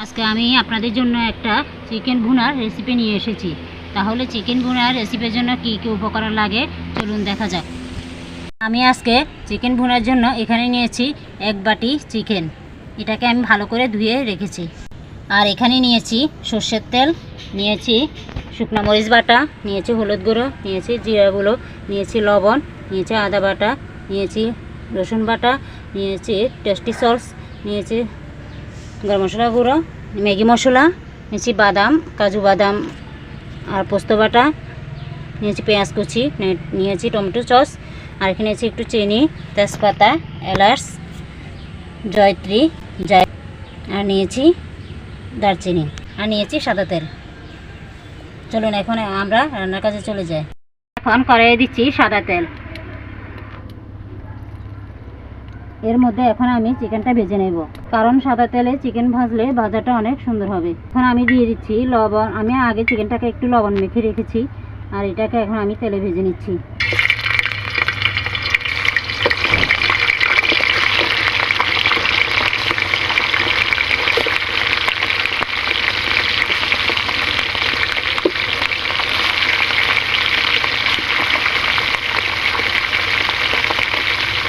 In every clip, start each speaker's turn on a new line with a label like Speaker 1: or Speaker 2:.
Speaker 1: আজকে আমি আপনাদের জন্য একটা চিকেন ভুনার রেসিপি নিয়ে এসেছি। তাহলে চিকেন ভুনার রেসিপির জন্য কি কি উপকরণ লাগে চলুন দেখা যাক। আমি আজকে চিকেন ভুনার জন্য এখানে নিয়েছি 1 বাটি চিকেন। এটাকে আমি ভালো করে ধুয়ে রেখেছি। আর এখানে নিয়েছি সর্ষের তেল, নিয়েছি শুকনো মরিচ বাটা, নিয়েছি হলুদ গুঁড়ো, নিয়েছি জিরা গুঁড়ো, নিয়েছি লবণ, নিয়েছি আদা বাটা, নিয়েছি রসুন বাটা, নিয়েছি টেস্টি সস, নিয়েছি গরম মশলা গুঁড়ো, ম্যাগি মশলা, নিয়েছি বাদাম, কাজু বাদাম আর পোস্ত বাটা, নিয়েছি পেঁয়াজ কুচি, নিয়েছি টমেটো সস, আর এখানে নিয়েছি একটু চিনি, তেজপাতা, এলাচ, জয়ত্রী, আর নিয়েছি দারচিনি, আর নিয়েছি সাদা তেল। চলুন এখন আমরা রান্নার কাজে চলে যাই। এখন কড়াইয়ে দিচ্ছি সাদা তেল। এর মধ্যে এখন আমি চিকেনটা ভেজে নেব, কারণ সাদা তেলে চিকেন ভাজলে ভাজাটা অনেক সুন্দর হবে। এখন আমি দিয়ে দিচ্ছি লবণ। আমি আগে চিকেনটাকে একটু লবণ মেখে রেখেছি, আর এটাকে এখন আমি তেলে ভেজে নিচ্ছি।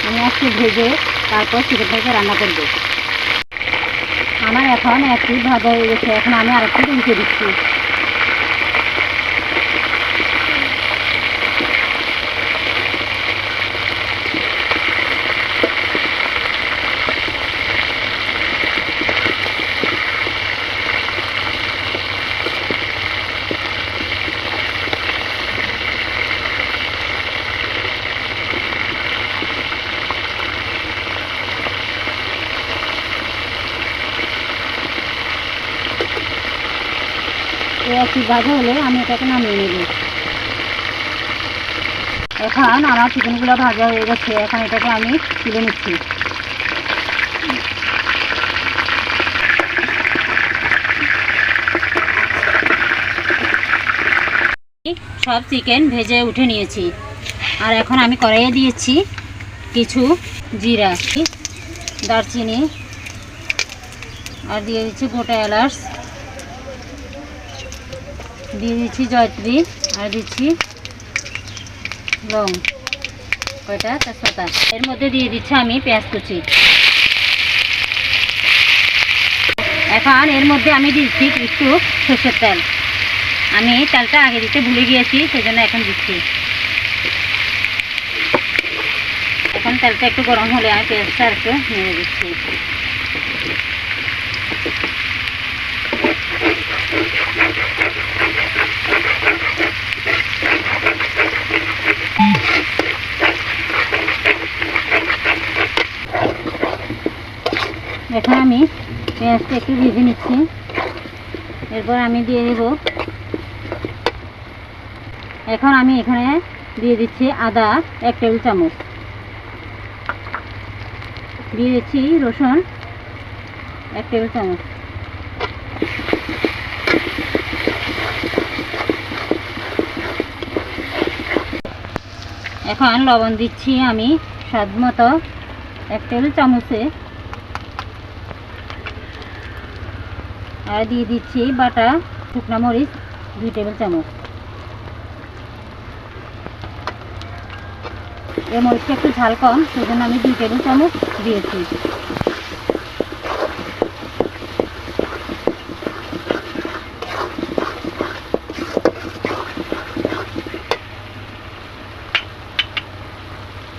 Speaker 1: আমি একটু ভেজে তারপর চিকেনটাকে রান্না করব। আমার এখন একটু ভাজা হয়ে গেছে, এখন আমি আরেকটু উল্টে দিচ্ছি। একটু ভাজা হলে আমি এটাকে নামিয়ে নেব। এখন আমার চিকেনগুলো ভাজা হয়ে গেছে, এখন এটাকে আমি তুলে নিচ্ছি। সব চিকেন ভেজে উঠে নিয়েছি, আর এখন আমি কড়াইয়ে দিয়েছি কিছু জিরা, দারচিনি, আর দিয়ে দিচ্ছি গোটা এলাচ, দিয়ে দিচ্ছি জয়ত্রী, আর দিচ্ছি লং, কয়টা তেজপাতা। এর মধ্যে দিয়ে দিচ্ছি আমি পেঁয়াজ কুচি। এখন এর মধ্যে আমি দিচ্ছি একটু সর্ষের তেল। আমি তেলটা আগে দিতে ভুলে গিয়েছি, সেজন্য এখন দিচ্ছি। এখন তেলটা একটু গরম হলে আমি পেঁয়াজটা একটু নেড়ে দিচ্ছি। এখন আমি পেঁয়াজটা একটু ভেজে নিচ্ছি। এরপর আমি দিয়ে দেব, এখন আমি এখানে দিয়ে দিচ্ছি আদা 1 টেবিল চামচ, দিয়ে দিচ্ছি রসুন 1 টেবিল চামচ, এখন লবণ দিচ্ছি আমি স্বাদ মতো 1 টেবিল চামচে, আর দিয়ে দিচ্ছি বাটা শুকনো মরিচ 2 টেবিল চামচ। এই মরিচটা একটু ঝাল কম, সেজন্য আমি 2 টেবিল চামচ দিয়েছি।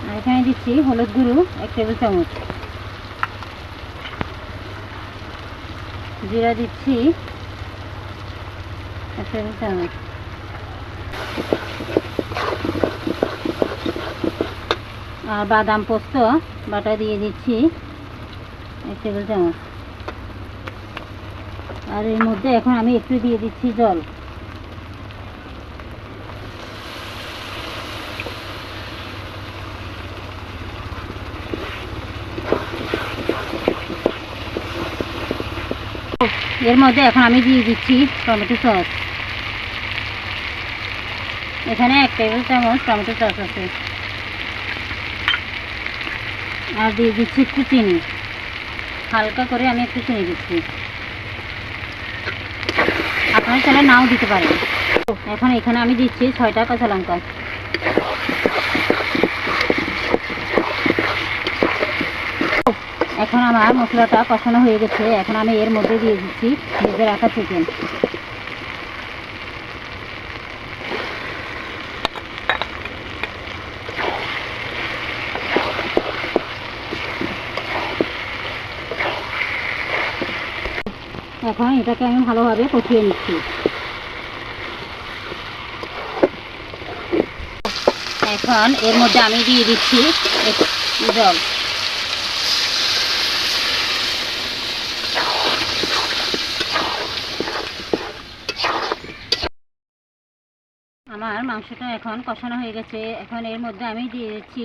Speaker 1: আর এখানে দিচ্ছি হলুদ গুঁড়ো 1 টেবিল চামচ, জিরা দিচ্ছি 1 টেবিল চামচ, আর বাদাম পোস্ত বাটা দিয়ে দিচ্ছি 1 টেবিল চামচ। আর এর মধ্যে এখন আমি একটু দিয়ে দিচ্ছি জল। এর মধ্যে এখন আমি দিয়ে দিচ্ছি টমেটো সস। এখানে 1 টেবিল চামচ টমেটো সস আছে, আর দিয়ে দিচ্ছি একটু চিনি। হালকা করে আমি একটু চিনি দিচ্ছি। আপনারা চাইলে নাও দিতে পারেন। এখন এখানে আমি দিচ্ছি 6টা কাঁচা লঙ্কা। এখন আমার মশলাটা কষানো হয়ে গেছে। এখন আমি এর মধ্যে দিয়ে দিচ্ছি ভেজে রাখা চিকেন। এখন এটাকে আমি ভালোভাবে কষিয়ে নিচ্ছি। এখন এর মধ্যে আমি দিয়ে দিচ্ছি জল। আমার মাংসটা এখন কষানো হয়ে গেছে। এখন এর মধ্যে আমি দিয়ে দিচ্ছি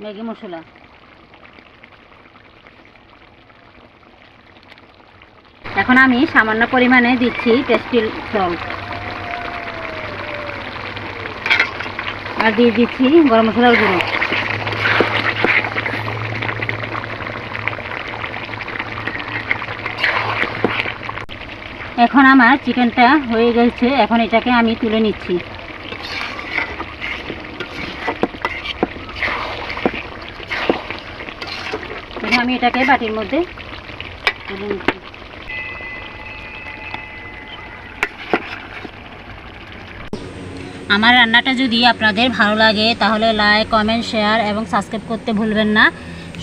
Speaker 1: ম্যাগি মশলা। এখন আমি সামান্য পরিমাণে দিচ্ছি টেস্টি সল্ট আর দিয়ে দিচ্ছি গরম মশলার গুঁড়ো। এখন আমার চিকেনটা হয়ে গেছে। এখন এটাকে আমি তুলে নিচ্ছি। আমি এটাকে বাটির মধ্যে তুলে নিচ্ছি। আমার রান্নাটা যদি আপনাদের ভালো লাগে তাহলে লাইক, কমেন্ট, শেয়ার এবং সাবস্ক্রাইব করতে ভুলবেন না।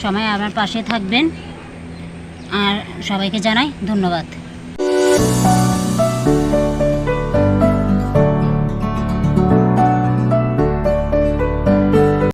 Speaker 1: সবাই আমার পাশে থাকবেন আর সবাইকে জানাই ধন্যবাদ।